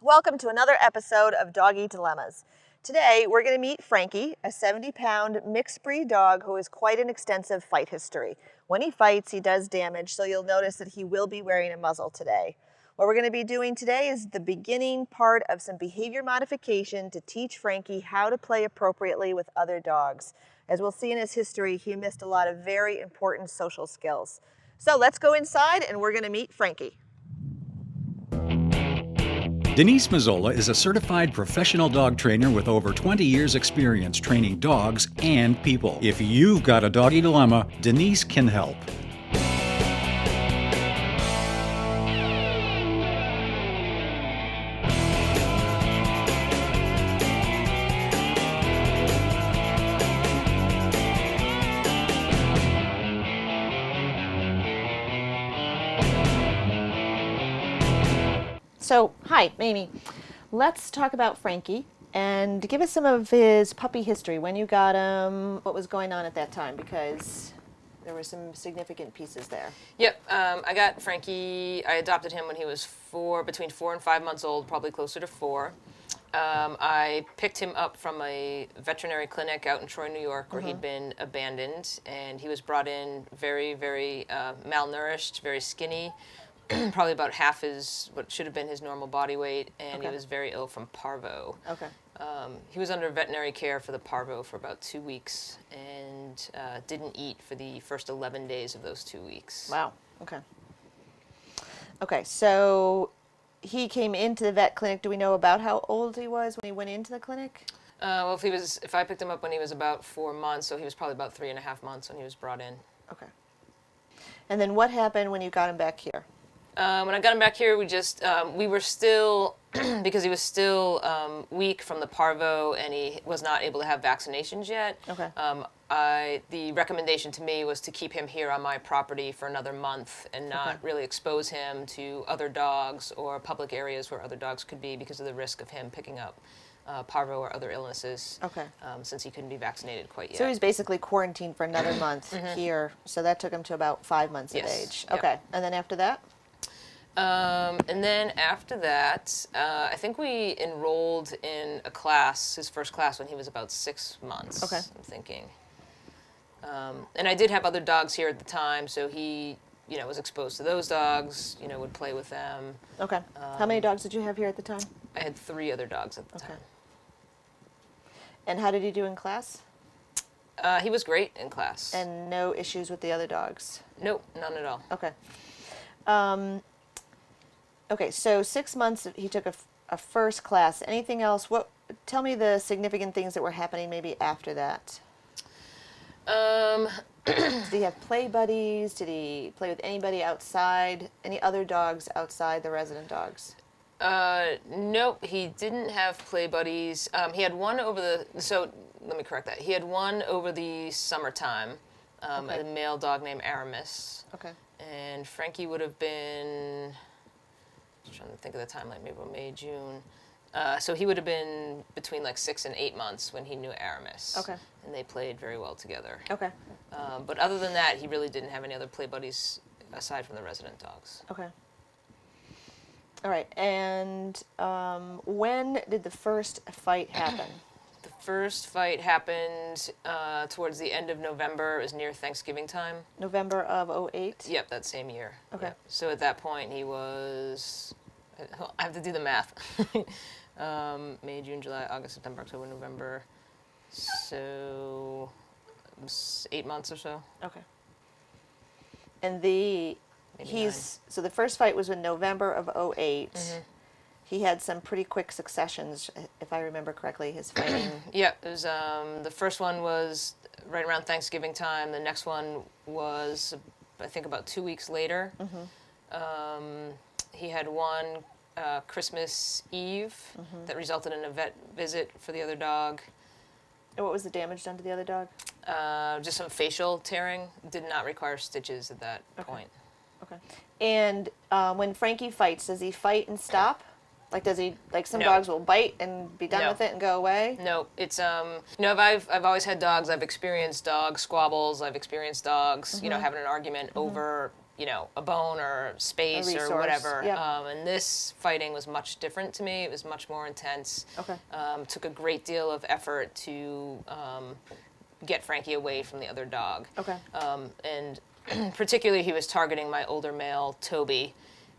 Welcome to another episode of Doggy Dilemmas. Today we're going to meet Frankie, a 70-pound mixed breed dog who has quite an extensive fight history. When he fights, he does damage, so you'll notice that he will be wearing a muzzle today. What we're going to be doing today is the beginning part of some behavior modification to teach Frankie how to play appropriately with other dogs. As we'll see in his history, he missed a lot of very important social skills. So let's go inside and we're going to meet Frankie. Denise Mazzola is a certified professional dog trainer with over 20 years experience training dogs and people. If you've got a doggy dilemma, Denise can help. So, hi, Amy. Let's talk about Frankie and give us some of his puppy history. When you got him, what was going on at that time? Because there were some significant pieces there. Yep, I got Frankie. I adopted him when he was between 4 and 5 months old, probably closer to 4. I picked him up from a veterinary clinic out in Troy, New York, where he'd been abandoned, and he was brought in very, very malnourished, very skinny. Probably about half what should have been his normal body weight, and he was very ill from Parvo. Okay. He was under veterinary care for the Parvo for about 2 weeks, and didn't eat for the first 11 days of those 2 weeks. Wow. Okay. Okay, so he came into the vet clinic. Do we know about how old he was when he went into the clinic? Well, if I picked him up when he was about 4 months, so he was probably about 3.5 months when he was brought in. Okay. And then what happened when you got him back here? When I got him back here, we were still, because he was still weak from the Parvo and he was not able to have vaccinations yet. Okay. The recommendation to me was to keep him here on my property for another month and not really expose him to other dogs or public areas where other dogs could be because of the risk of him picking up Parvo or other illnesses. Okay. Since he couldn't be vaccinated quite yet. So he's basically quarantined for another month here. So that took him to about 5 months of age. Yep. Okay. And then after that? And then after that, I think we enrolled in a class, his first class, when he was about 6 months. Okay. I'm thinking. And I did have other dogs here at the time, so he, was exposed to those dogs, would play with them. Okay. How many dogs did you have here at the time? I had 3 other dogs at the time. And how did he do in class? He was great in class. And no issues with the other dogs? Nope, none at all. Okay. Okay, so 6 months he took a first class. Anything else? Tell me the significant things that were happening maybe after that. Did he have play buddies? Did he play with anybody outside? Any other dogs outside the resident dogs? Nope, he didn't have play buddies. He had one let me correct that. He had one over the summertime, a male dog named Aramis. Okay. And Frankie would have been, I'm trying to think of the time, like maybe May, June. So he would have been between like 6 and 8 months when he knew Aramis. Okay. And they played very well together. Okay. But other than that, he really didn't have any other play buddies aside from the resident dogs. Okay. All right. And when did the first fight happen? The first fight happened towards the end of November. It was near Thanksgiving time. November of 2008? Yep, that same year. Okay. Yep. So at that point, he was, I have to do the math. May, June, July, August, September, October, November. So it was 8 months or so. Okay. And so the first fight was in November of 2008. Mm-hmm. He had some pretty quick successions, if I remember correctly, his fighting. Yeah, it was, the first one was right around Thanksgiving time. The next one was, I think, about 2 weeks later. Mm-hmm. He had one Christmas Eve that resulted in a vet visit for the other dog. And what was the damage done to the other dog? Just some facial tearing. Did not require stitches at that point. Okay. And when Frankie fights, does he fight and stop? Like, does he, like some No. dogs will bite and be done with it and go away? No, it's, I've always had dogs. I've experienced dog squabbles. I've experienced dogs, having an argument over a bone or space resource, or whatever. yep. And this fighting was much different to me. It was much more intense. Okay. Took a great deal of effort to get Frankie away from the other dog. Okay. And particularly he was targeting my older male, Toby.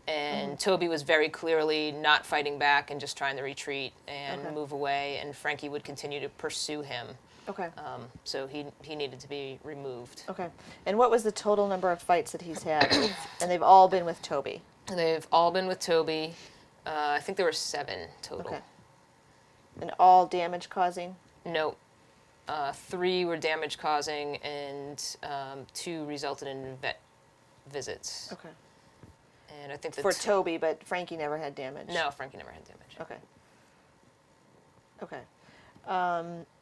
And Toby was very clearly not fighting back and just trying to retreat and move away. And Frankie would continue to pursue him. Okay. So he needed to be removed. Okay. And what was the total number of fights that he's had? And they've all been with Toby. They've all been with Toby. I think there were 7 total. Okay. And all damage causing? No. 3 were damage causing and 2 resulted in vet visits. Okay. And I think For Toby, but Frankie never had damage? No, Frankie never had damage. Okay. Okay.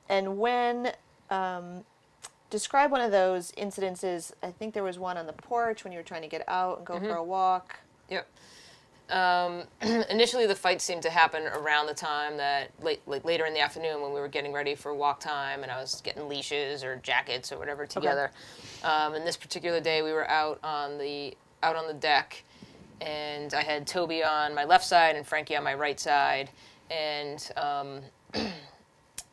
And when, describe one of those incidences. I think there was one on the porch when you were trying to get out and go for a walk. Yep. Initially, the fight seemed to happen around the time that later in the afternoon when we were getting ready for walk time, and I was getting leashes or jackets or whatever together. And this particular day, we were out on the deck, and I had Toby on my left side and Frankie on my right side, and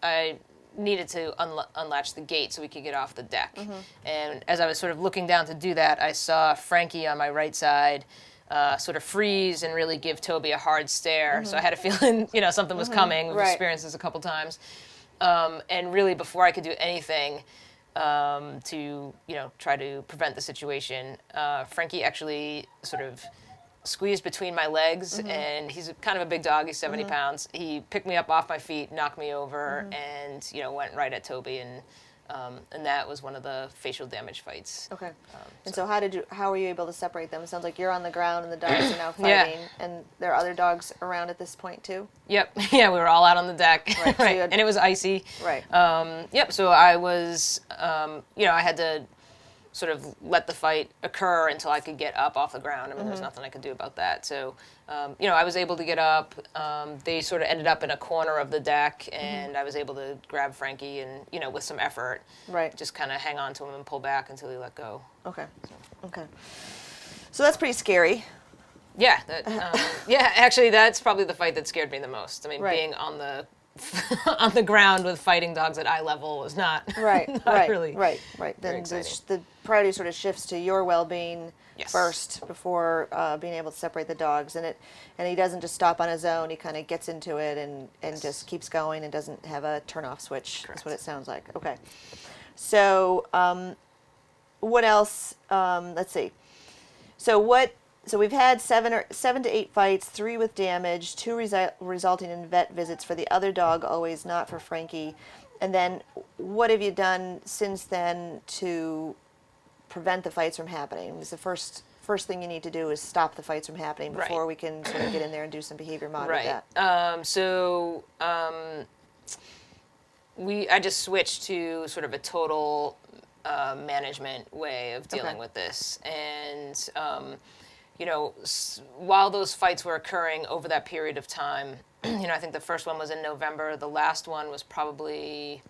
I needed to unlatch the gate so we could get off the deck. And as I was sort of looking down to do that, I saw Frankie on my right side sort of freeze and really give Toby a hard stare. So I had a feeling, something was coming. We've experienced this a couple times. And really, before I could do anything to, try to prevent the situation, Frankie actually sort of squeezed between my legs, and he's kind of a big dog. He's 70 pounds. He picked me up off my feet, knocked me over, and went right at Toby, and that was one of the facial damage fights. Okay. And so how were you able to separate them? It sounds like you're on the ground and the dogs are now fighting, and there are other dogs around at this point too? Yep. Yeah, we were all out on the deck. Right. So And it was icy. Right. Yep. So I was, I had to sort of let the fight occur until I could get up off the ground. I mean, there's nothing I could do about that. So, I was able to get up. They sort of ended up in a corner of the deck, and I was able to grab Frankie and, with some effort, just kind of hang on to him and pull back until he let go. Okay. Okay. So that's pretty scary. Yeah. Actually, that's probably the fight that scared me the most. I mean, being on the on the ground with fighting dogs at eye level was not really Then the priority sort of shifts to your well-being first before being able to separate the dogs, and he doesn't just stop on his own. He kind of gets into it and just keeps going and doesn't have a turn-off switch. Correct. That's what it sounds like. Okay. So what else? Let's see. So we've had 7 to 8 fights, 3 with damage, 2 resulting in vet visits for the other dog, always not for Frankie. And then what have you done since then to prevent the fights from happening? Because the first thing you need to do is stop the fights from happening before we can sort of get in there and do some behavior mod with that. I just switched to sort of a total management way of dealing with this. And while those fights were occurring over that period of time, I think the first one was in November. The last one was probably,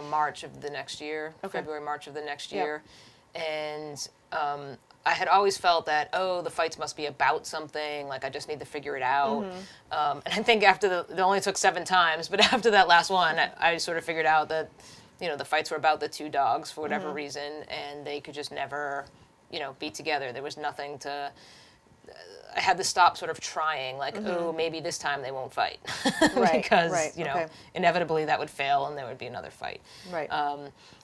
March of the next year, February, March of the next year. And I had always felt that, the fights must be about something, like I just need to figure it out. And I think after it only took 7 times, but after that last one, I sort of figured out that, the fights were about the 2 dogs for whatever reason, and they could just never, be together. There was nothing to... I had to stop sort of trying, like, maybe this time they won't fight. Because, inevitably that would fail and there would be another fight. Right.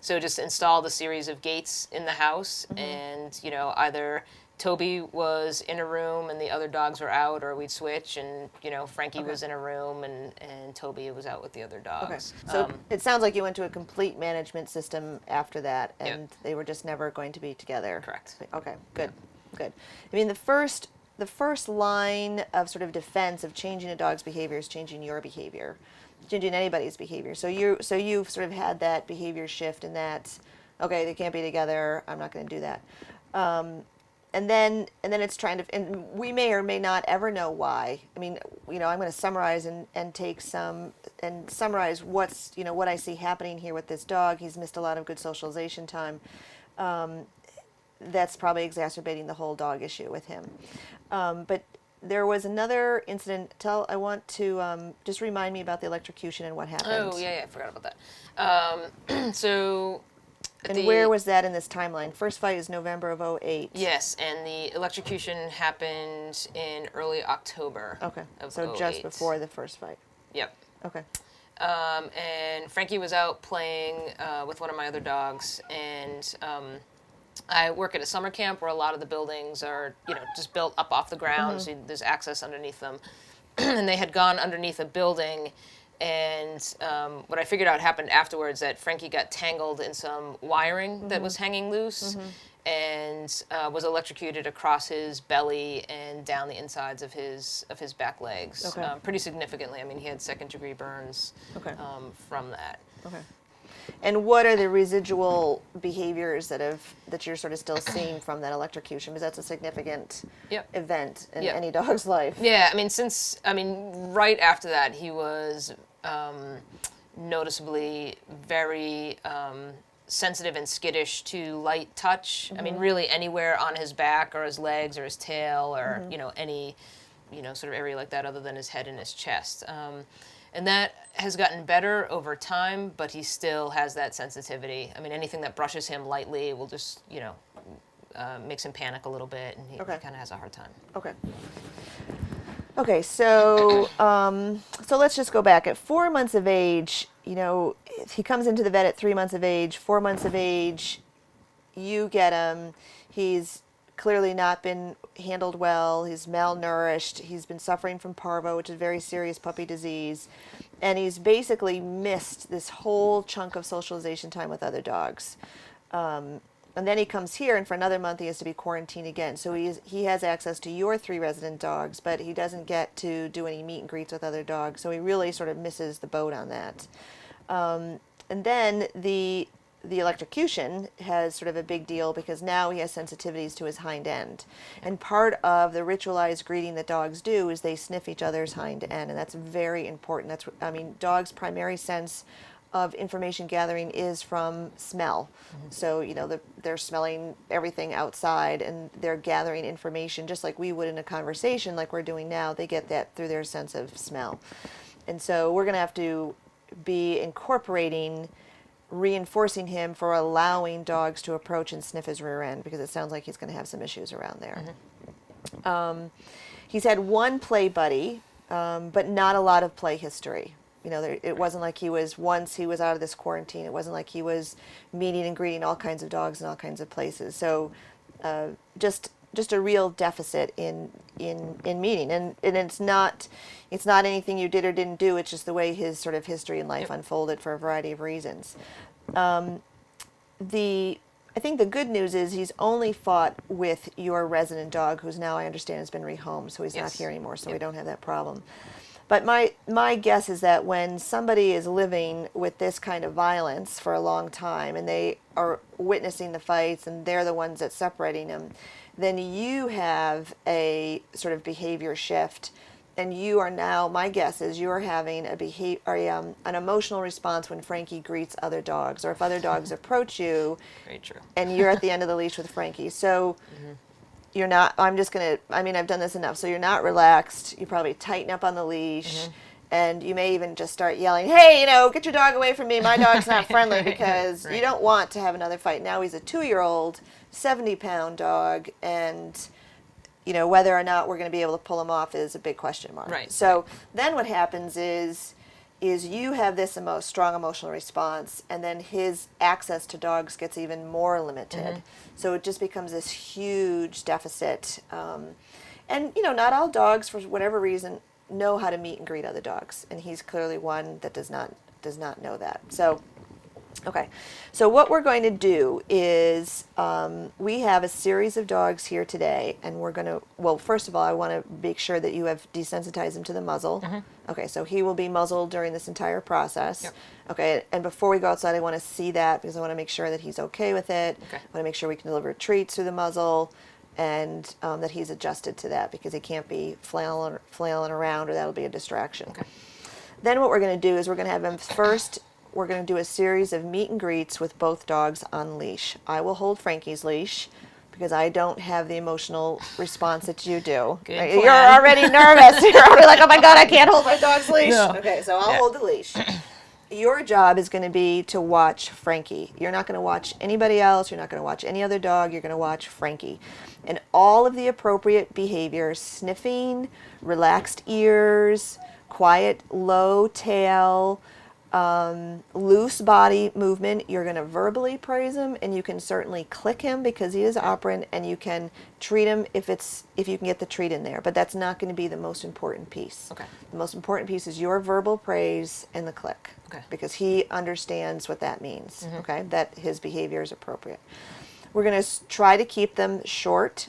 So just installed a series of gates in the house, and, either Toby was in a room and the other dogs were out, or we'd switch, and, Frankie was in a room and Toby was out with the other dogs. Okay. So it sounds like you went to a complete management system after that, and they were just never going to be together. Correct. Okay, good. Good. I mean, the first line of sort of defense of changing a dog's behavior is changing your behavior, changing anybody's behavior. So you've sort of had that behavior shift, and that's okay. They can't be together. I'm not going to do that. And then it's trying to, and we may or may not ever know why. I mean, I'm going to summarize and summarize what I see happening here with this dog. He's missed a lot of good socialization time. that's probably exacerbating the whole dog issue with him. But there was another incident. I want to just remind me about the electrocution and what happened. Oh, yeah, I forgot about that. So... And where was that in this timeline? First fight is November of 2008. Yes, and the electrocution happened in early October. Okay, of so 2008. just before the first fight. Yep. Okay. And Frankie was out playing with one of my other dogs, and I work at a summer camp where a lot of the buildings are, just built up off the ground, so there's access underneath them. And they had gone underneath a building, and what I figured out happened afterwards, that Frankie got tangled in some wiring that was hanging loose, and was electrocuted across his belly and down the insides of his back legs, Okay. pretty significantly. I mean, he had second-degree burns from that. Okay. And what are the residual behaviors that you're sort of still seeing from that electrocution? Because that's a significant event in any dog's life. Yeah, right after that, he was noticeably very sensitive and skittish to light touch. I mean, really anywhere on his back or his legs or his tail or, any, sort of area like that other than his head and his chest. And that has gotten better over time, but he still has that sensitivity. I mean, anything that brushes him lightly will just, makes him panic a little bit, and he kind of has a hard time. Okay. Okay, so so let's just go back. At 4 months of age, he comes into the vet at 3 months of age. 4 months of age, you get him. He's clearly not been handled well. He's malnourished. He's been suffering from Parvo, which is a very serious puppy disease. And he's basically missed this whole chunk of socialization time with other dogs. And then he comes here, and for another month he has to be quarantined again. So he has access to your 3 resident dogs, but he doesn't get to do any meet and greets with other dogs. So he really sort of misses the boat on that. And then the electrocution has sort of a big deal because now he has sensitivities to his hind end. And part of the ritualized greeting that dogs do is they sniff each other's hind end, and that's very important. Dogs' primary sense of information gathering is from smell. So, they're smelling everything outside and they're gathering information just like we would in a conversation like we're doing now. They get that through their sense of smell. And so we're going to have to be reinforcing him for allowing dogs to approach and sniff his rear end, because it sounds like he's going to have some issues around there. He's had one play buddy, but not a lot of play history. It wasn't like once he was out of this quarantine, it wasn't like he was meeting and greeting all kinds of dogs in all kinds of places. So just a real deficit in meeting. And it's not anything you did or didn't do, it's just the way his sort of history in life unfolded for a variety of reasons. I think the good news is he's only fought with your resident dog, who's now, I understand, has been rehomed, so he's not here anymore, so we don't have that problem. But my guess is that when somebody is living with this kind of violence for a long time and they are witnessing the fights and they're the ones that's separating them, then you have a sort of behavior shift, and you are now, my guess is you're having an emotional response when Frankie greets other dogs, or if other dogs approach you. Very true. And you're at the end of the leash with Frankie. So you're not, I've done this enough. So you're not relaxed. You probably tighten up on the leash. And you may even just start yelling, hey, get your dog away from me. My dog's not friendly, because you don't want to have another fight. Now he's a 2-year-old, 70-pound dog, and whether or not we're going to be able to pull him off is a big question mark. Right. So then what happens is you have this strong emotional response, and then his access to dogs gets even more limited. So it just becomes this huge deficit. And not all dogs, for whatever reason, know how to meet and greet other dogs, and he's clearly one that does not know that. So okay, so what we're going to do is we have a series of dogs here today, and we're going to, first of all, I want to make sure that you have desensitized him to the muzzle. Okay, so he will be muzzled during this entire process. Yep. Okay, and before we go outside, I want to see that, because I want to make sure that he's okay with it. Okay. I want to make sure we can deliver treats through the muzzle, and that he's adjusted to that, because he can't be flailing around, or that'll be a distraction. Okay. Then what we're going to do is we're going to have him first. We're going to do a series of meet and greets with both dogs on leash. I will hold Frankie's leash, because I don't have the emotional response that you do. Good You're plan. already nervous. You're already like, oh my God, I can't hold my dog's leash. No. Okay, so I'll Yeah. hold the leash. Your job is going to be to watch Frankie. You're not going to watch anybody else. You're not going to watch any other dog. You're going to watch Frankie. And all of the appropriate behaviors, sniffing, relaxed ears, quiet, low tail, loose body movement. You're going to verbally praise him, and you can certainly click him because he is operant, and you can treat him if you can get the treat in there. But that's not going to be the most important piece. Okay. The most important piece is your verbal praise and the click. Okay. Because he understands what that means. Okay, that his behavior is appropriate. We're going to try to keep them short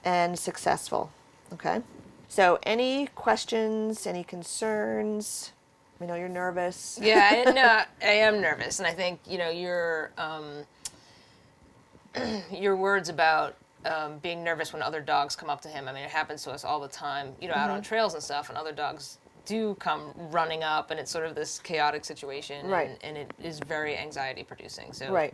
and successful. Okay. So, any questions? Any concerns? We know you're nervous. Yeah, I am nervous, and I think your words about being nervous when other dogs come up to him. I mean, it happens to us all the time, out on trails and stuff, and other dogs do come running up, and it's sort of this chaotic situation, Right. and it is very anxiety producing. So, Right.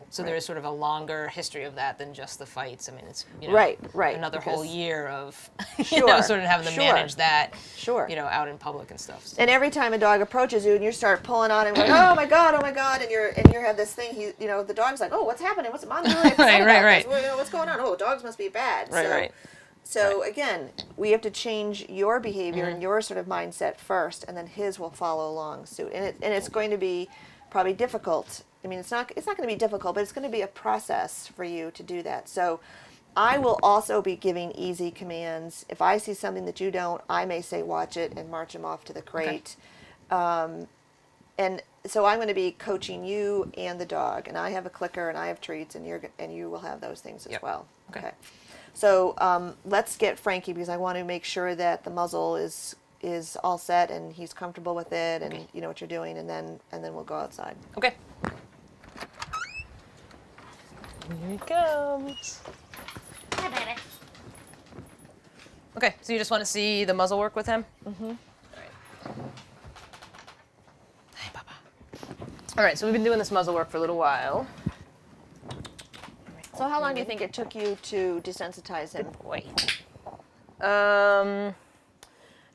So there is sort of a longer history of that than just the fights. I mean, it's Right. another whole because- year of Sure. sort of having to Sure. manage that, Sure. out in public and stuff. So. And every time a dog approaches you and you start pulling on him, going, oh my God, and you have this thing, the dog's like, oh, what's happening? What's Mom's really upset about Right. this? What's going on? Oh, dogs must be bad. Right. So again, we have to change your behavior and your sort of mindset first, and then his will follow along suit. And it's going to be probably difficult. I mean, it's not going to be difficult, but it's going to be a process for you to do that. So I will also be giving easy commands. If I see something that you don't, I may say watch it and march him off to the crate. And so I'm going to be coaching you and the dog, and I have a clicker and I have treats, and you will have those things as Yep. well. Okay. So let's get Frankie, because I want to make sure that the muzzle is all set and he's comfortable with it, and you know what you're doing, and then we'll go outside. Okay. Here he comes. Hi, baby. Okay, so you just want to see the muzzle work with him? Mm-hmm. All right. Hi, Papa. All right, so we've been doing this muzzle work for a little while. So how long do you think it took you to desensitize him? Boy. I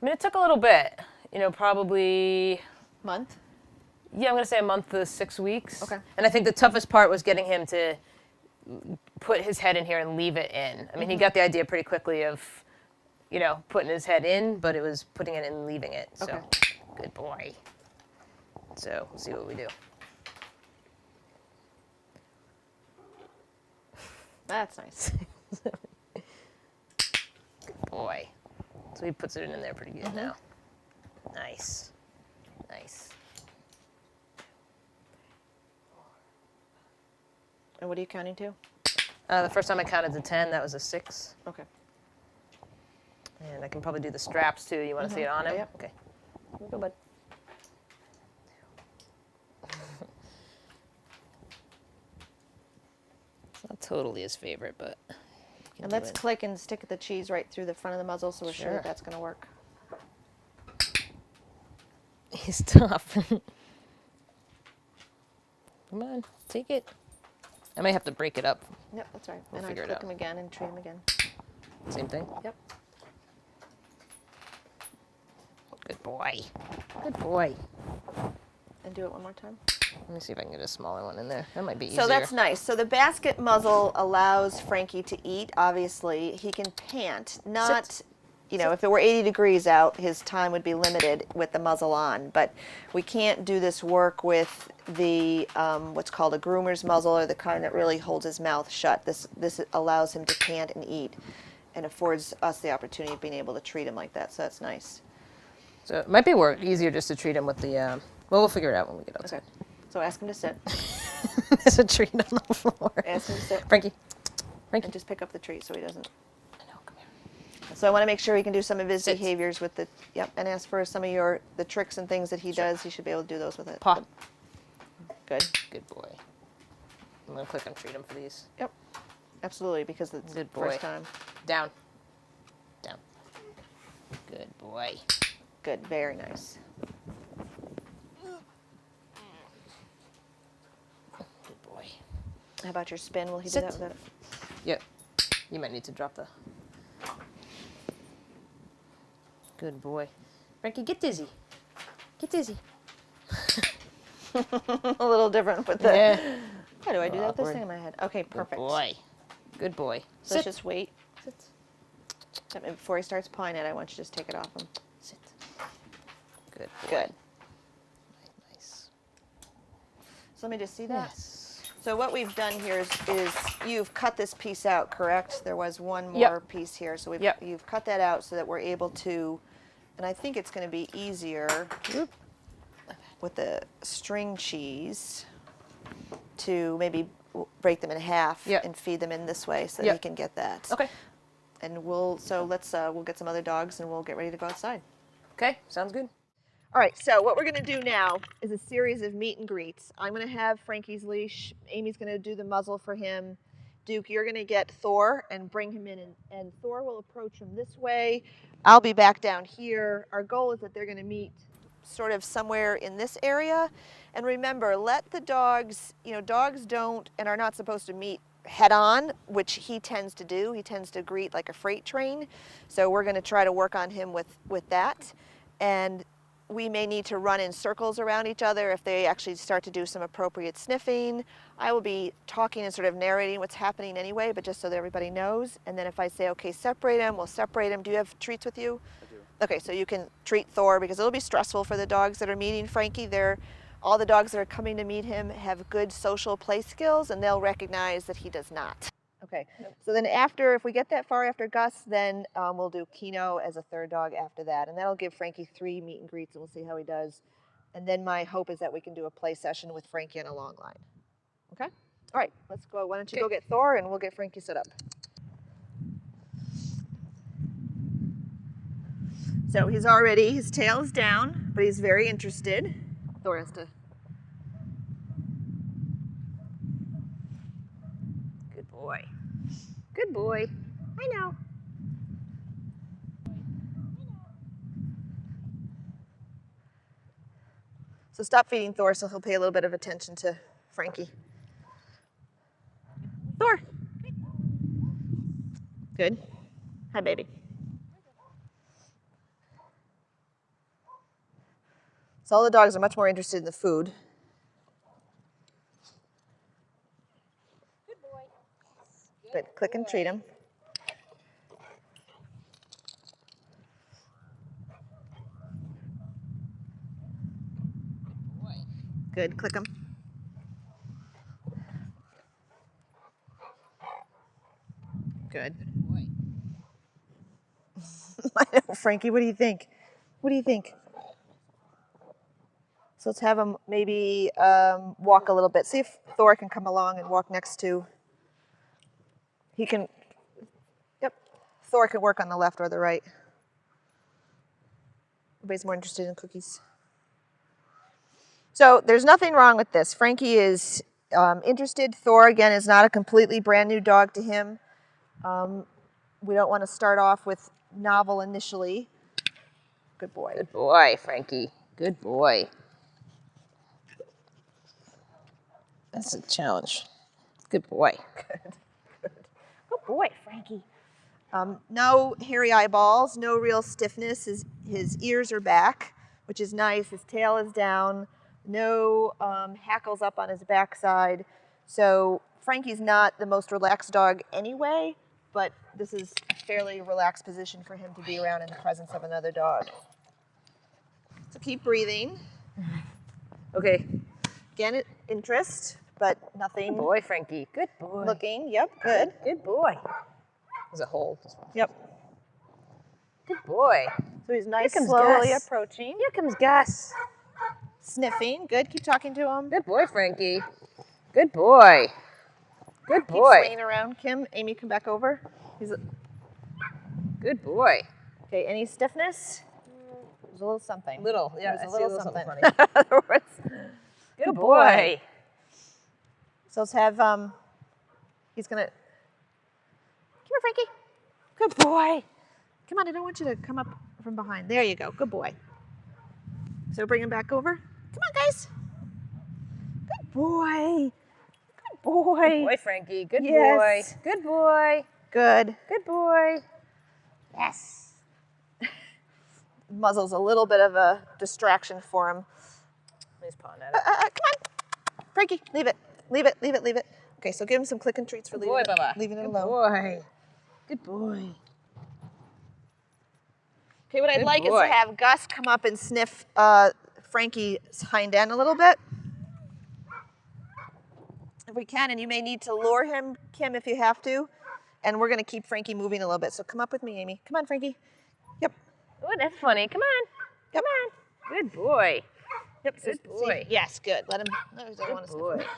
mean, it took a little bit. Probably, Month? yeah, I'm going to say a month to 6 weeks. Okay. And I think the toughest part was getting him to put his head in here and leave it in. I mean, he got the idea pretty quickly of, putting his head in, but it was putting it in and leaving it. So, Okay. good boy. So, we'll see what we do. That's nice. Boy. So he puts it in there pretty good now. Nice. Nice. And what are you counting to? The first time I counted to 10, that was a 6. Okay. And I can probably do the straps too. You want to see it on him? Yeah. Okay. Here you go, bud. It's not totally his favorite, but. And let's click and stick the cheese right through the front of the muzzle, so we're sure Sure. that that's going to work. He's tough. Come on, take it. I may have to break it up. Yep, that's right. We'll and figure I it click out. him again and treat him again. Same thing. Yep. Good boy. Good boy. And do it one more time. Let me see if I can get a smaller one in there. That might be easier. So that's nice. So the basket muzzle allows Frankie to eat. Obviously, he can pant. Not, if it were 80 degrees out, his time would be limited with the muzzle on. But we can't do this work with the what's called a groomer's muzzle, or the kind that really holds his mouth shut. This allows him to pant and eat, and affords us the opportunity of being able to treat him like that. So that's nice. So it might be easier just to treat him with the. Well, we'll figure it out when we get outside. Okay. So ask him to sit. There's a treat on the floor. Ask him to sit. Frankie. And just pick up the treat so he doesn't. I know, come here. So I want to make sure he can do some of his Sit. behaviors with the, and ask for some of the tricks and things that he does. He should be able to do those with it. Paw. Good. Good boy. I'm going to click on treat him for these. Yep. Absolutely, because it's Good the boy. first time. Down. Down. Good boy. Good. Very nice. Good boy. How about your spin? Will he do Sit. that with it? Yep. You might need to drop the... Good boy. Frankie, get dizzy. Get dizzy. A little different with the... Yeah. How do I do that with this Awkward. thing in my head? Okay, perfect. Good boy. Good boy. So let's just wait. Sit. Before he starts pawing it, I want you to just take it off him. Sit. Good boy. Good. Nice. So let me just see that. Yes. So what we've done here is you've cut this piece out, correct? There was one more Yep. piece here, so Yep. you've cut that out so that we're able to, and I think it's going to be easier with the string cheese to maybe break them in half Yep. and feed them in this way so that Yep. he can get that. Okay. And we'll get some other dogs and we'll get ready to go outside. Okay, sounds good. All right, so what we're going to do now is a series of meet and greets. I'm going to have Frankie's leash. Amy's going to do the muzzle for him. Duke, you're going to get Thor and bring him in, and Thor will approach him this way. I'll be back down here. Our goal is that they're going to meet sort of somewhere in this area. And remember, let the dogs, dogs don't and are not supposed to meet head on, which he tends to do. He tends to greet like a freight train. So we're going to try to work on him with that. And we may need to run in circles around each other if they actually start to do some appropriate sniffing. I will be talking and sort of narrating what's happening anyway, but just so that everybody knows. And then if I say, okay, separate them, we'll separate them. Do you have treats with you? I do. Okay, so you can treat Thor because it'll be stressful for the dogs that are meeting Frankie. All the dogs that are coming to meet him have good social play skills and they'll recognize that he does not. Okay, so then if we get that far after Gus, then we'll do Kino as a third dog after that. And that'll give Frankie 3 meet and greets and we'll see how he does. And then my hope is that we can do a play session with Frankie on a long line. Okay? All right, let's go. Why don't you go get Thor and we'll get Frankie set up. So his tail is down, but he's very interested. Thor has to. Good boy. Good boy. I know. So stop feeding Thor so he'll pay a little bit of attention to Frankie. Thor. Good. Hi, baby. So all the dogs are much more interested in the food. Good boy. Good. Click and treat him. Good. Click him. Good. I know, Frankie. What do you think? What do you think? So let's have him maybe walk a little bit. See if Thor can come along and walk next to. He can. Yep. Thor can work on the left or the right. Everybody's more interested in cookies. So there's nothing wrong with this. Frankie is interested. Thor, again, is not a completely brand new dog to him. We don't want to start off with novel initially. Good boy. Good boy, Frankie. Good boy. That's a challenge. Good boy. Good. Good boy, Frankie. No hairy eyeballs, no real stiffness. His ears are back, which is nice. His tail is down. No hackles up on his backside. So Frankie's not the most relaxed dog anyway, but this is a fairly relaxed position for him to be around in the presence of another dog. So keep breathing. Okay. Again, interest, but nothing. Good boy, Frankie. Good boy. Looking. Yep, good. Good boy. There's a hole. Yep. Good boy. So he's nice, Here comes slowly Gus. approaching. Here comes Gus. Sniffing. Good. Keep talking to him. Good boy, Frankie. Good boy. Good Keep boy. swinging around. Kim, Amy, come back over. Good boy. Okay, any stiffness? There's a little something. Little, yeah. There's I a see little something. funny. Good boy. So let's have, he's gonna, come here, Frankie. Good boy. Come on, I don't want you to come up from behind. There you go, good boy. So bring him back over. Come on, guys. Good boy. Good boy. Good boy, Frankie. Good Yes. boy. Good boy. Good. Good boy. Yes. Muzzle's a little bit of a distraction for him. He's pawing at it. Come on. Frankie, leave it. Leave it, leave it, leave it. Okay, so give him some click and treats for Good boy, Bubba. leaving it Good alone. boy. Good boy. Okay, what I'd Good like is boy. to have Gus come up and sniff Frankie's hind end a little bit. If we can, and you may need to lure him, Kim, if you have to. And we're going to keep Frankie moving a little bit. So come up with me, Amy. Come on, Frankie. Yep. Oh, that's funny. Come on. Come on. Good boy. Yep. Good boy. Yes, good. Let him. No, he doesn't want to Good boy. sniff.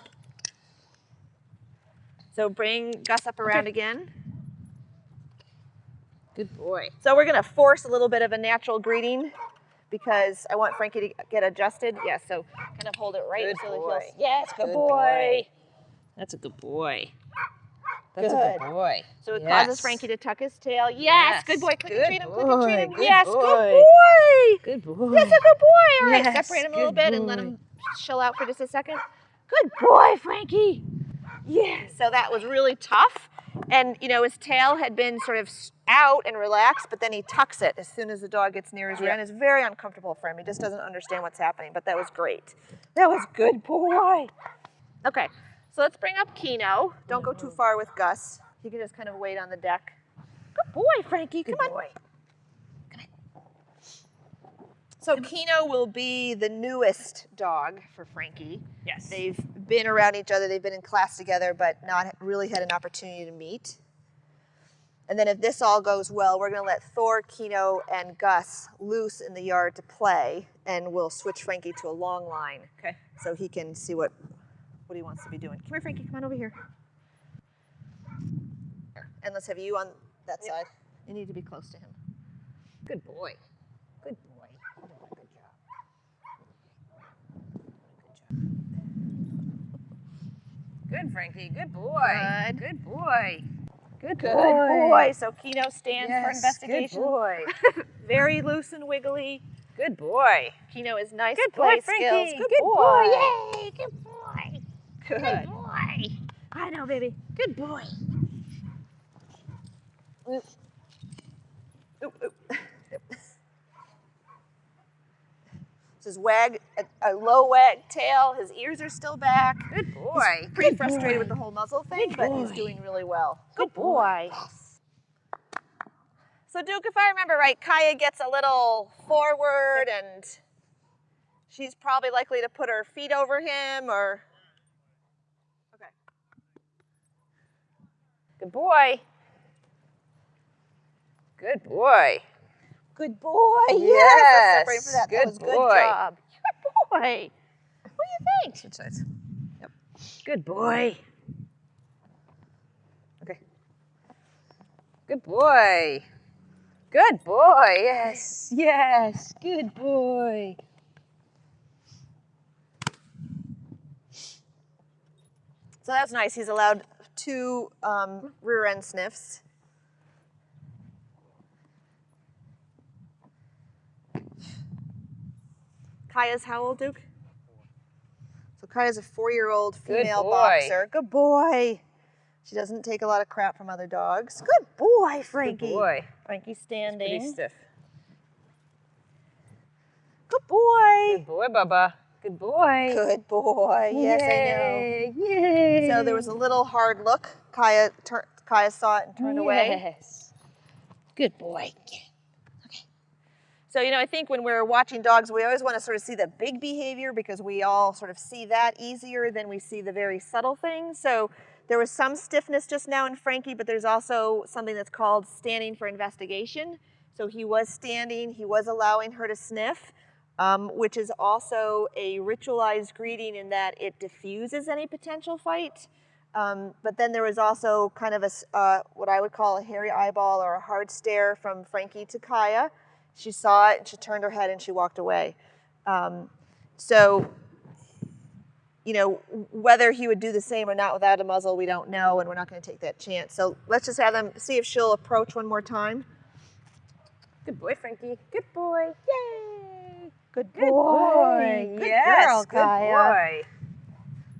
So bring Gus up around again. Good boy. So we're going to force a little bit of a natural greeting because I want Frankie to get adjusted. Yes, so kind of hold it right Good so that boy. he'll. Yes, good, Good boy. boy. That's a good boy. That's a Good. good boy. So it Yes. causes Frankie to tuck his tail. Yes, Yes. good boy. Click and Good treat him. Click and treat him. boy. Good Yes, boy. good boy. Good boy. Yes, a good boy. All right, Yes, separate him a little good bit and let boy. him chill out for just a second. Good boy, Frankie. Yeah. So that was really tough. And, you know, his tail had been sort of out and relaxed, but then he tucks it as soon as the dog gets near his rear. And it's very uncomfortable for him. He just doesn't understand what's happening, but that was great. That was good boy. Okay, so let's bring up Keno. Don't go too far with Gus. He can just kind of wait on the deck. Good boy, Frankie. Good Come on. boy. So Keno will be the newest dog for Frankie. Yes. They've been around each other, they've been in class together, but not really had an opportunity to meet. And then if this all goes well, we're gonna let Thor, Keno, and Gus loose in the yard to play, and we'll switch Frankie to a long line. Okay. So he can see what he wants to be doing. Come here, Frankie, come on over here. And let's have you on that side. You need to be close to him. Good boy. Good boy. Good job. Good, Frankie. Good boy. Good. Good boy. Good Good boy. boy. So Keno stands for Yes, investigation. Good boy. Very loose and wiggly. Good boy. Keno is nice Good play boy, skills. Frankie. Good, Good boy. boy. Yay. Good boy. Good. boy. I know, baby. Good boy. Oop. Oop, oop. This is wag, a low wag tail. His ears are still back. Good boy. He's pretty frustrated with the whole muzzle thing, but he's boy. doing really well. Good boy. So Duke, if I remember right, Kaya gets a little forward and she's probably likely to put her feet over him or... Okay. Good boy. Good boy. Good boy. Yes. Yes. Let's separate for that. Good That was good boy. job. Good boy. What do you think? Switch sides. Yep. Good boy. Okay. Good boy. Good boy. Yes. Yes. Good boy. So that's nice. He's allowed 2 rear end sniffs. Kaya's how old, Duke? So Kaya's a 4-year-old female boy. boxer. Good boy. She doesn't take a lot of crap from other dogs. Good boy, Frankie. Good boy. Frankie's Pretty standing. stiff. Good boy. Good boy, Bubba. Good boy. Good boy. Yes, I know. Yay. So there was a little hard look. Kaya saw it and turned away. Yes. Good boy. So, you know, I think when we're watching dogs, we always want to sort of see the big behavior because we all sort of see that easier than we see the very subtle things. So there was some stiffness just now in Frankie, but there's also something that's called standing for investigation. So he was standing, he was allowing her to sniff, which is also a ritualized greeting in that it diffuses any potential fight. But then there was also kind of a, what I would call a hairy eyeball or a hard stare from Frankie to Kaya. She saw it and she turned her head and she walked away. So, you know, whether he would do the same or not without a muzzle, we don't know, and we're not going to take that chance. So let's just have them see if she'll approach one more time. Good boy, Frankie. Good boy. Yay. Good Good boy. Good Yes. girl, Good Kaya. boy.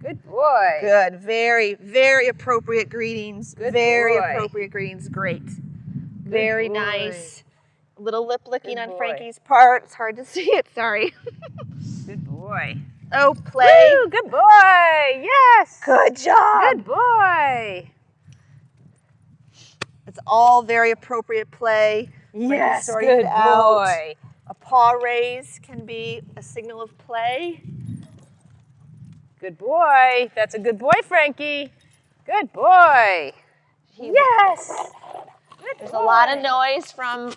Good boy. Good. Very, very appropriate greetings. Good very boy. appropriate greetings. Great. Very boy. nice. A little lip licking Good on boy. Frankie's part. It's hard to see it. Sorry. Good boy. Oh, play. Woo, good boy. Yes. Good job. Good boy. It's all very appropriate play. Yes. sorting Good it out. boy. A paw raise can be a signal of play. Good boy. That's a good boy, Frankie. Good boy. Yes. Good There's boy. a lot of noise from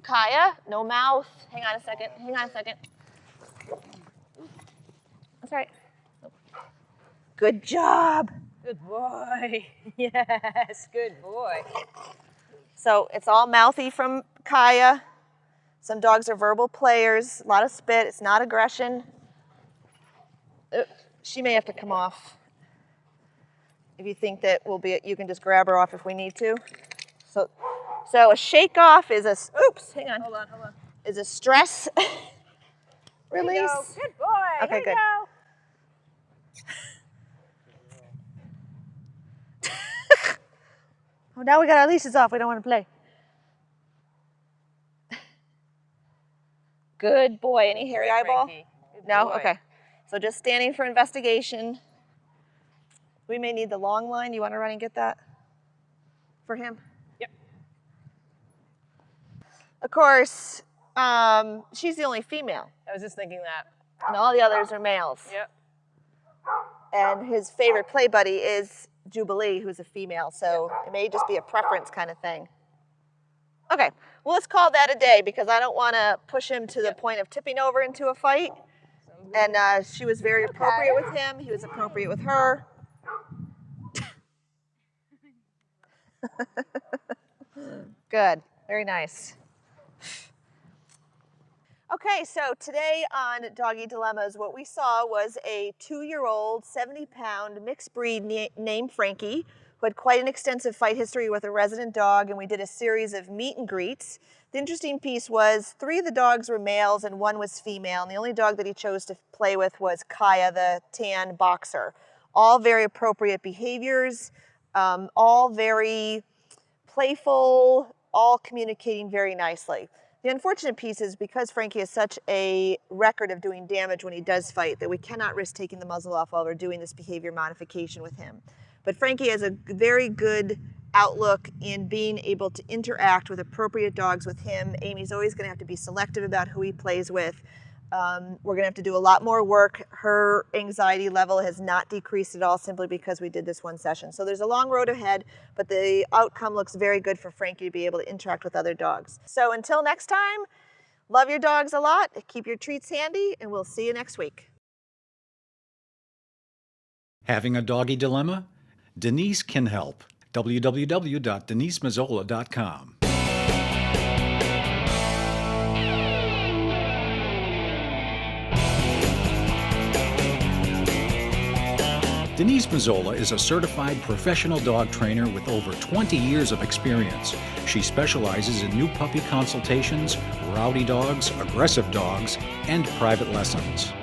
Kaya. No mouth. Hang on a second. Hang on a second. That's right. Good job. Good boy. Yes. Good boy. So it's all mouthy from Kaya. Some dogs are verbal players. A lot of spit. It's not aggression. She may have to come off. If you think that you can just grab her off if we need to. So a shake off is a, oops, hang on. Hold on. Is a stress There you release. go. Good boy. Okay, Here good. You go. Oh, now we got our leashes off. We don't want to play. Good boy. Any hairy eyeball? Frankie. Good No? boy. Okay. So just standing for investigation. We may need the long line. You want to run and get that for him? Yep. Of course, she's the only female, I was just thinking that. and all the others are males. Yep. And his favorite play buddy is Jubilee, who's a female, so it may just be a preference kind of thing. Okay, well, let's call that a day because I don't want to push him to the point of tipping over into a fight. And she was very appropriate with him. He was appropriate with her. Good, very nice. Okay, so today on Doggy Dilemmas, what we saw was a 2-year-old, 70-pound mixed breed named Frankie, who had quite an extensive fight history with a resident dog, and we did a series of meet and greets. The interesting piece was 3 of the dogs were males and 1 was female, and the only dog that he chose to play with was Kaya, the tan boxer. All very appropriate behaviors, all very playful, all communicating very nicely. The unfortunate piece is because Frankie has such a record of doing damage when he does fight that we cannot risk taking the muzzle off while we're doing this behavior modification with him. But Frankie has a very good outlook in being able to interact with appropriate dogs with him. Amy's always going to have to be selective about who he plays with. We're going to have to do a lot more work. Her anxiety level has not decreased at all simply because we did this one session. So there's a long road ahead, but the outcome looks very good for Frankie to be able to interact with other dogs. So until next time, love your dogs a lot, keep your treats handy, and we'll see you next week. Having a doggy dilemma? Denise can help. www.denisemazzola.com. Denise Mazzola is a certified professional dog trainer with over 20 years of experience. She specializes in new puppy consultations, rowdy dogs, aggressive dogs, and private lessons.